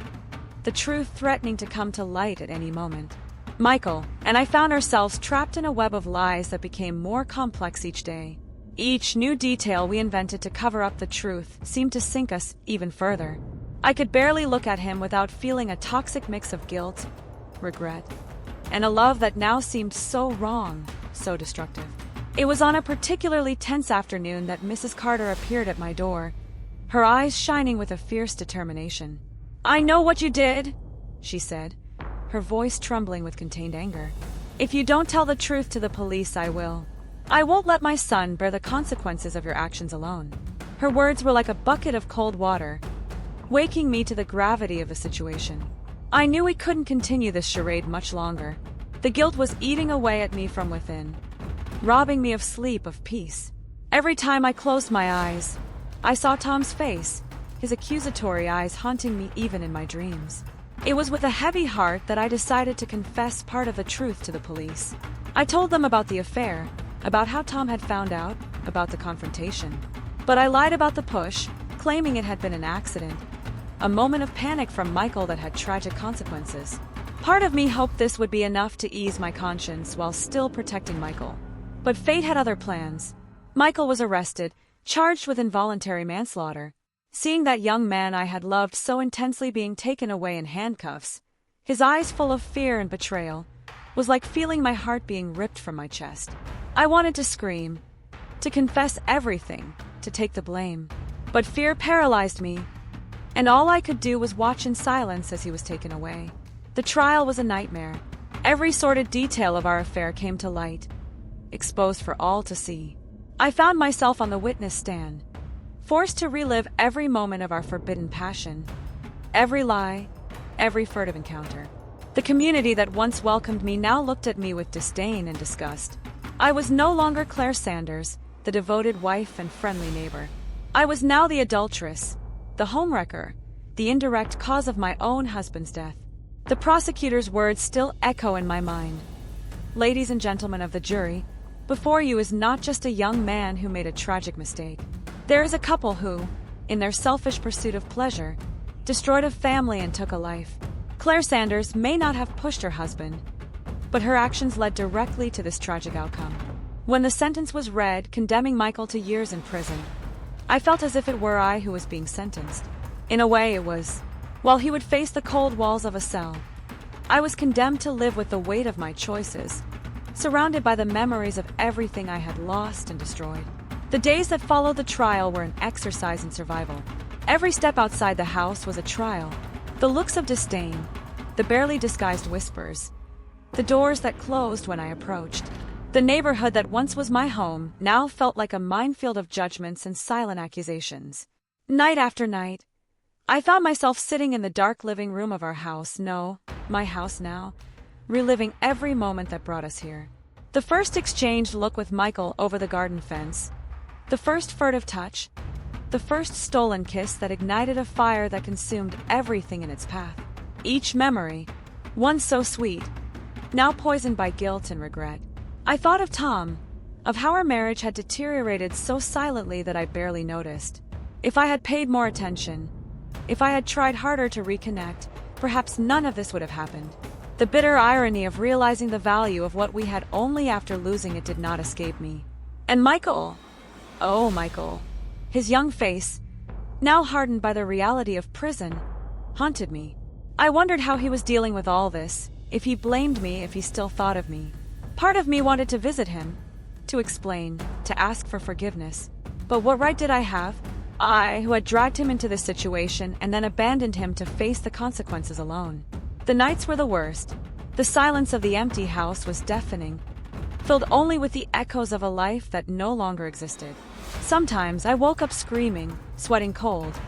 the truth threatening to come to light at any moment. Michael and I found ourselves trapped in a web of lies that became more complex each day. Each new detail we invented to cover up the truth seemed to sink us even further. I could barely look at him without feeling a toxic mix of guilt, regret, and a love that now seemed so wrong, so destructive. It was on a particularly tense afternoon that Mrs. Carter appeared at my door, her eyes shining with a fierce determination. "I know what you did," she said, her voice trembling with contained anger. "If you don't tell the truth to the police, I will. I won't let my son bear the consequences of your actions alone." Her words were like a bucket of cold water, waking me to the gravity of the situation. I knew we couldn't continue this charade much longer. The guilt was eating away at me from within, robbing me of sleep, of peace. Every time I closed my eyes, I saw Tom's face, his accusatory eyes haunting me even in my dreams. It was with a heavy heart that I decided to confess part of the truth to the police. I told them about the affair, about how Tom had found out, about the confrontation. But I lied about the push, claiming it had been an accident, a moment of panic from Michael that had tragic consequences. Part of me hoped this would be enough to ease my conscience while still protecting Michael. But fate had other plans. Michael was arrested, charged with involuntary manslaughter. Seeing that young man I had loved so intensely being taken away in handcuffs, his eyes full of fear and betrayal, was like feeling my heart being ripped from my chest. I wanted to scream, to confess everything, to take the blame. But fear paralyzed me, and all I could do was watch in silence as he was taken away. The trial was a nightmare. Every sordid detail of our affair came to light, exposed for all to see. I found myself on the witness stand, forced to relive every moment of our forbidden passion, every lie, every furtive encounter. The community that once welcomed me now looked at me with disdain and disgust. I was no longer Claire Sanders, the devoted wife and friendly neighbor. I was now the adulteress, the homewrecker, the indirect cause of my own husband's death. The prosecutor's words still echo in my mind. Ladies and gentlemen of the jury, before you is not just a young man who made a tragic mistake. There is a couple who, in their selfish pursuit of pleasure, destroyed a family and took a life. Claire Sanders may not have pushed her husband, but her actions led directly to this tragic outcome. When the sentence was read, condemning Michael to years in prison, I felt as if it were I who was being sentenced. In a way, it was. While he would face the cold walls of a cell, I was condemned to live with the weight of my choices, surrounded by the memories of everything I had lost and destroyed. The days that followed the trial were an exercise in survival. Every step outside the house was a trial. The looks of disdain, the barely disguised whispers, the doors that closed when I approached. The neighborhood that once was my home now felt like a minefield of judgments and silent accusations. Night after night, I found myself sitting in the dark living room of our house, my house now, reliving every moment that brought us here. The first exchanged look with Michael over the garden fence, the first furtive touch, the first stolen kiss that ignited a fire that consumed everything in its path. Each memory, once so sweet, now poisoned by guilt and regret. I thought of Tom, of how our marriage had deteriorated so silently that I barely noticed. If I had paid more attention, if I had tried harder to reconnect, perhaps none of this would have happened. The bitter irony of realizing the value of what we had only after losing it did not escape me. And Michael, oh Michael, his young face, now hardened by the reality of prison, haunted me. I wondered how he was dealing with all this, if he blamed me, if he still thought of me. Part of me wanted to visit him, to explain, to ask for forgiveness. But what right did I have? I, who had dragged him into this situation and then abandoned him to face the consequences alone. The nights were the worst. The silence of the empty house was deafening, filled only with the echoes of a life that no longer existed. Sometimes I woke up screaming, sweating cold,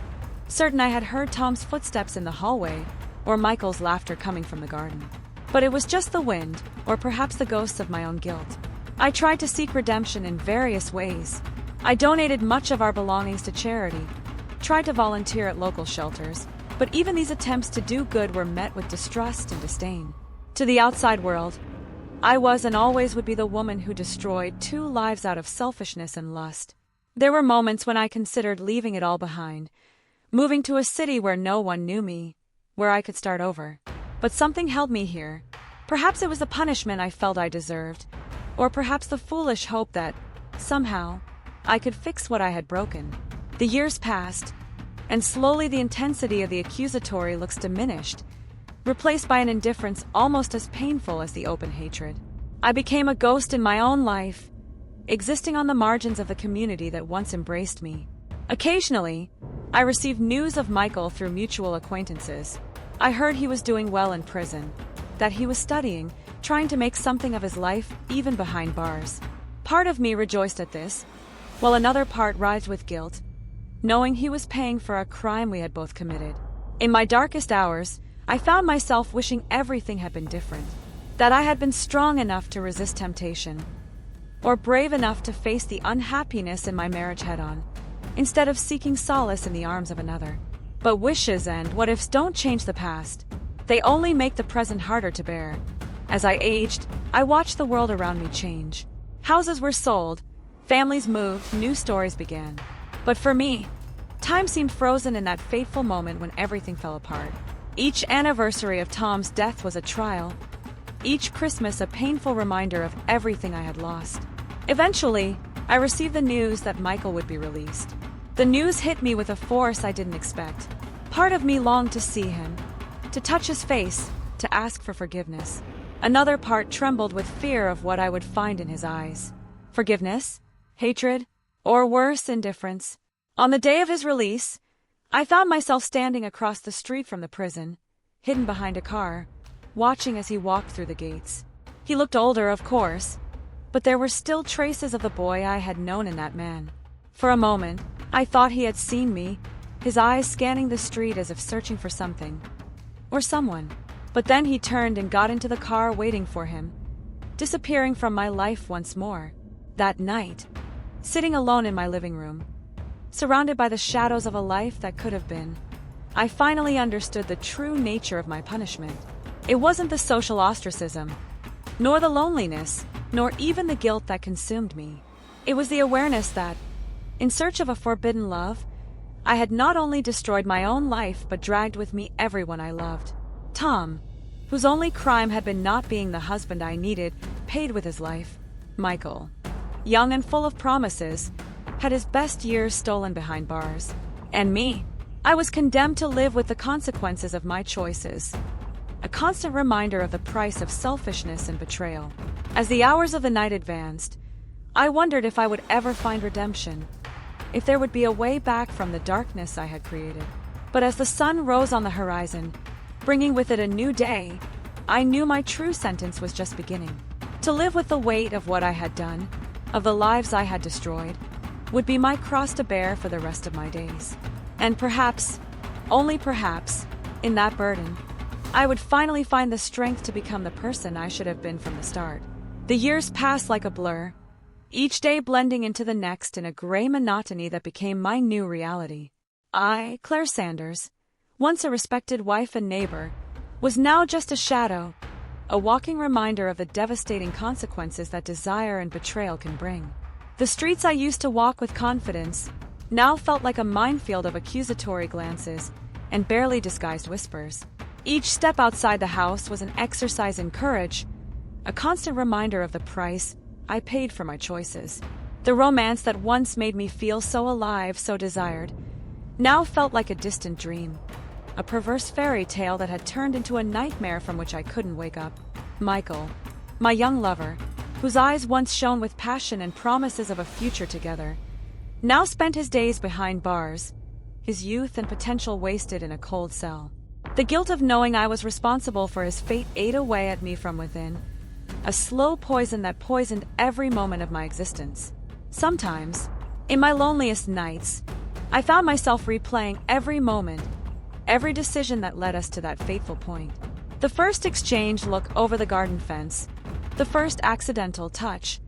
certain I had heard Tom's footsteps in the hallway or Michael's laughter coming from the garden. But it was just the wind, or perhaps the ghosts of my own guilt. I tried to seek redemption in various ways. I donated much of our belongings to charity, tried to volunteer at local shelters, but even these attempts to do good were met with distrust and disdain. To the outside world, I was and always would be the woman who destroyed 2 lives out of selfishness and lust. There were moments when I considered leaving it all behind, moving to a city where no one knew me, where I could start over. But something held me here. Perhaps it was the punishment I felt I deserved, or perhaps the foolish hope that, somehow, I could fix what I had broken. The years passed, and slowly the intensity of the accusatory looks diminished, replaced by an indifference almost as painful as the open hatred. I became a ghost in my own life, existing on the margins of the community that once embraced me. Occasionally, I received news of Michael through mutual acquaintances. I heard he was doing well in prison, that he was studying, trying to make something of his life even behind bars. Part of me rejoiced at this, while another part writhed with guilt, knowing he was paying for a crime we had both committed. In my darkest hours, I found myself wishing everything had been different, that I had been strong enough to resist temptation, or brave enough to face the unhappiness in my marriage head-on, instead of seeking solace in the arms of another. But wishes and what-ifs don't change the past. They only make the present harder to bear. As I aged, I watched the world around me change. Houses were sold, families moved, new stories began. But for me, time seemed frozen in that fateful moment when everything fell apart. Each anniversary of Tom's death was a trial, each Christmas a painful reminder of everything I had lost. Eventually, I received the news that Michael would be released. The news hit me with a force I didn't expect. Part of me longed to see him, to touch his face, to ask for forgiveness. Another part trembled with fear of what I would find in his eyes. Forgiveness? Hatred? Or worse, indifference? On the day of his release, I found myself standing across the street from the prison, hidden behind a car, watching as he walked through the gates. He looked older, of course, but there were still traces of the boy I had known in that man. For a moment, I thought he had seen me, his eyes scanning the street as if searching for something, or someone. But then he turned and got into the car waiting for him, disappearing from my life once more. That night, sitting alone in my living room, surrounded by the shadows of a life that could have been, I finally understood the true nature of my punishment. It wasn't the social ostracism, nor the loneliness, nor even the guilt that consumed me. It was the awareness that, in search of a forbidden love, I had not only destroyed my own life but dragged with me everyone I loved. Tom, whose only crime had been not being the husband I needed, paid with his life. Michael, young and full of promises, had his best years stolen behind bars. And me, I was condemned to live with the consequences of my choices. A constant reminder of the price of selfishness and betrayal. As the hours of the night advanced, I wondered if I would ever find redemption, if there would be a way back from the darkness I had created. But as the sun rose on the horizon, bringing with it a new day, I knew my true sentence was just beginning. To live with the weight of what I had done, of the lives I had destroyed, would be my cross to bear for the rest of my days. And perhaps, only perhaps, in that burden, I would finally find the strength to become the person I should have been from the start. The years passed like a blur, each day blending into the next in a gray monotony that became my new reality. I, Claire Sanders, once a respected wife and neighbor, was now just a shadow, a walking reminder of the devastating consequences that desire and betrayal can bring. The streets I used to walk with confidence now felt like a minefield of accusatory glances and barely disguised whispers. Each step outside the house was an exercise in courage, a constant reminder of the price I paid for my choices. The romance that once made me feel so alive, so desired, now felt like a distant dream, a perverse fairy tale that had turned into a nightmare from which I couldn't wake up. Michael, my young lover, whose eyes once shone with passion and promises of a future together, now spent his days behind bars, his youth and potential wasted in a cold cell. The guilt of knowing I was responsible for his fate ate away at me from within, a slow poison that poisoned every moment of my existence. Sometimes, in my loneliest nights, I found myself replaying every moment, every decision that led us to that fateful point. The first exchanged look over the garden fence, the first accidental touch,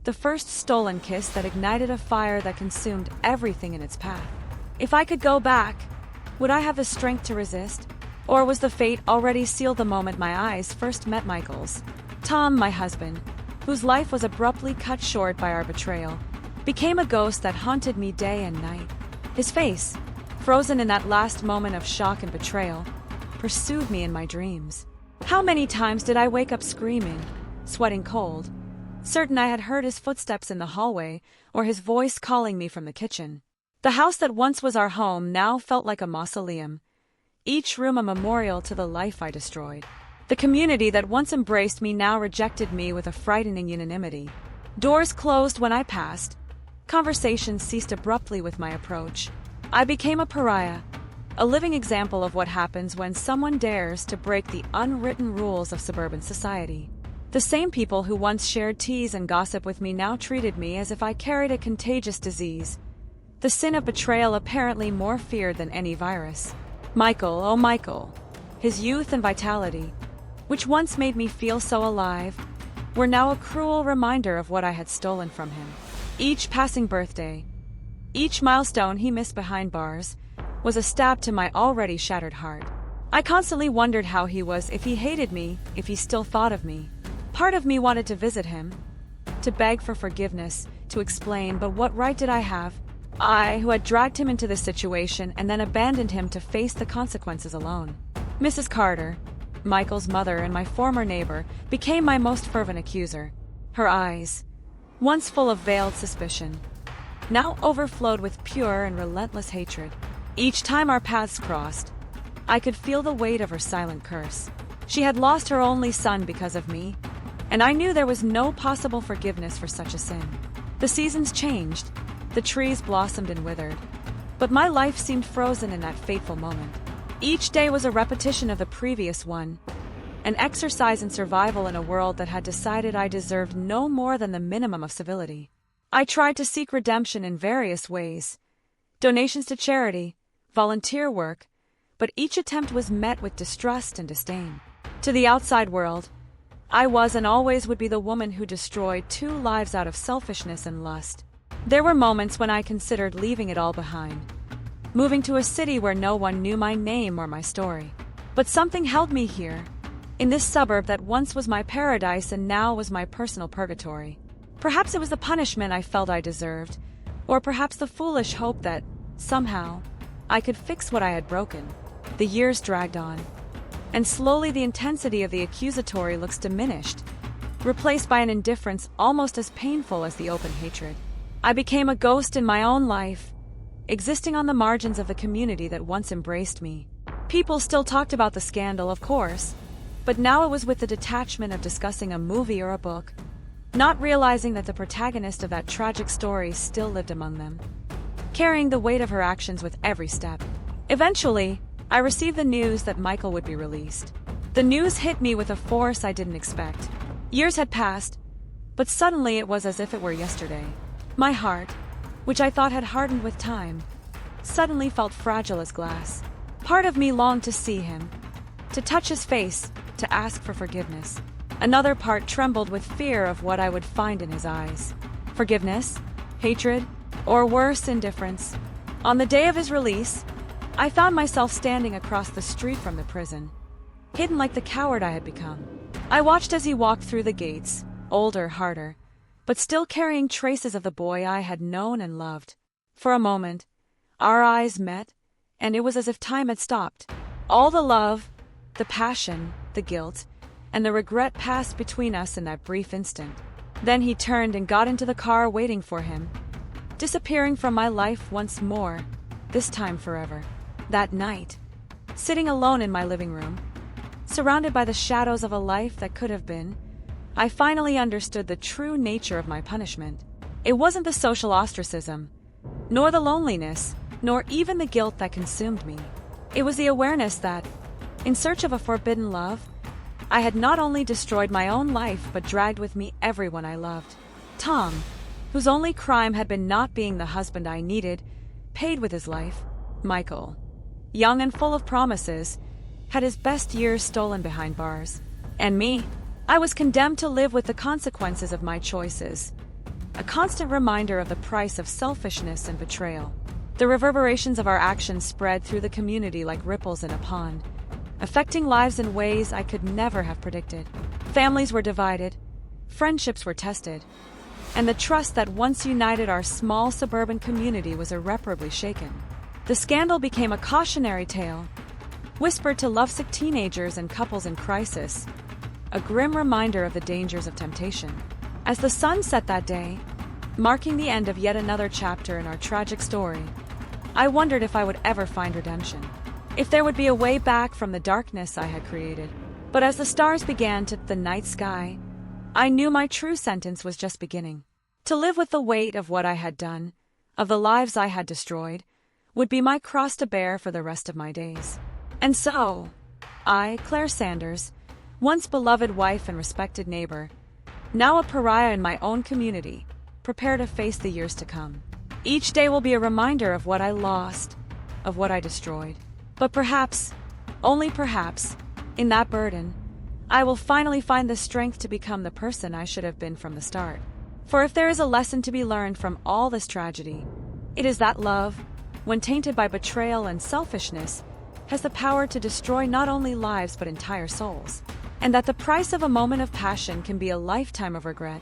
the first stolen kiss that ignited a fire that consumed everything in its path. If I could go back, would I have the strength to resist? Or was the fate already sealed the moment my eyes first met Michael's? Tom, my husband, whose life was abruptly cut short by our betrayal, became a ghost that haunted me day and night. His face, frozen in that last moment of shock and betrayal, pursued me in my dreams. How many times did I wake up screaming, sweating cold, certain I had heard his footsteps in the hallway or his voice calling me from the kitchen. The house that once was our home now felt like a mausoleum, each room a memorial to the life I destroyed. The community that once embraced me now rejected me with a frightening unanimity. Doors closed when I passed. Conversations ceased abruptly with my approach. I became a pariah, a living example of what happens when someone dares to break the unwritten rules of suburban society. The same people who once shared teas and gossip with me now treated me as if I carried a contagious disease, the sin of betrayal apparently more feared than any virus. Michael, oh Michael, his youth and vitality, which once made me feel so alive, were now a cruel reminder of what I had stolen from him. Each passing birthday, each milestone he missed behind bars, was a stab to my already shattered heart. I constantly wondered how he was, if he hated me, if he still thought of me. Part of me wanted to visit him, to beg for forgiveness, to explain, but what right did I have? I, who had dragged him into this situation and then abandoned him to face the consequences alone. Mrs. Carter, Michael's mother and my former neighbor, became my most fervent accuser. Her eyes, once full of veiled suspicion, now overflowed with pure and relentless hatred. Each time our paths crossed, I could feel the weight of her silent curse. She had lost her only son because of me, and I knew there was no possible forgiveness for such a sin. The seasons changed, the trees blossomed and withered, but my life seemed frozen in that fateful moment. Each day was a repetition of the previous one, an exercise in survival in a world that had decided I deserved no more than the minimum of civility. I tried to seek redemption in various ways: donations to charity, volunteer work, but each attempt was met with distrust and disdain. To the outside world, I was and always would be the woman who destroyed 2 lives out of selfishness and lust. There were moments when I considered leaving it all behind, moving to a city where no one knew my name or my story. But something held me here, in this suburb that once was my paradise and now was my personal purgatory. Perhaps it was the punishment I felt I deserved, or perhaps the foolish hope that, somehow, I could fix what I had broken. The years dragged on, and slowly the intensity of the accusatory looks diminished, replaced by an indifference almost as painful as the open hatred. I became a ghost in my own life, existing on the margins of the community that once embraced me. People still talked about the scandal, of course, but now it was with the detachment of discussing a movie or a book, not realizing that the protagonist of that tragic story still lived among them, carrying the weight of her actions with every step. Eventually, I received the news that Michael would be released. The news hit me with a force I didn't expect. Years had passed, but suddenly it was as if it were yesterday. My heart, which I thought had hardened with time, suddenly felt fragile as glass. Part of me longed to see him, to touch his face, to ask for forgiveness. Another part trembled with fear of what I would find in his eyes. Forgiveness? Hatred? Or worse, indifference? On the day of his release, I found myself standing across the street from the prison, hidden like the coward I had become. I watched as he walked through the gates, older, harder, but still carrying traces of the boy I had known and loved. For a moment, our eyes met, and it was as if time had stopped. All the love, the passion, the guilt, and the regret passed between us in that brief instant. Then he turned and got into the car waiting for him, disappearing from my life once more, this time forever. That night, sitting alone in my living room, surrounded by the shadows of a life that could have been, I finally understood the true nature of my punishment. It wasn't the social ostracism, nor the loneliness, nor even the guilt that consumed me. It was the awareness that, in search of a forbidden love, I had not only destroyed my own life but dragged with me everyone I loved. Tom, whose only crime had been not being the husband I needed, paid with his life. Michael, young and full of promises, had his best years stolen behind bars. And me, I was condemned to live with the consequences of my choices, a constant reminder of the price of selfishness and betrayal. The reverberations of our actions spread through the community like ripples in a pond, affecting lives in ways I could never have predicted. Families were divided, friendships were tested, and the trust that once united our small suburban community was irreparably shaken. The scandal became a cautionary tale, whispered to lovesick teenagers and couples in crisis, a grim reminder of the dangers of temptation. As the sun set that day, marking the end of yet another chapter in our tragic story, I wondered if I would ever find redemption, if there would be a way back from the darkness I had created. But as the stars began to the night sky, I knew my true sentence was just beginning. To live with the weight of what I had done, of the lives I had destroyed, would be my cross to bear for the rest of my days. And so, I, Claire Sanders, once beloved wife and respected neighbor, now a pariah in my own community, prepare to face the years to come. Each day will be a reminder of what I lost, of what I destroyed. But perhaps, only perhaps, in that burden, I will finally find the strength to become the person I should have been from the start. For if there is a lesson to be learned from all this tragedy, it is that love, when tainted by betrayal and selfishness, has the power to destroy not only lives but entire souls, and that the price of a moment of passion can be a lifetime of regret.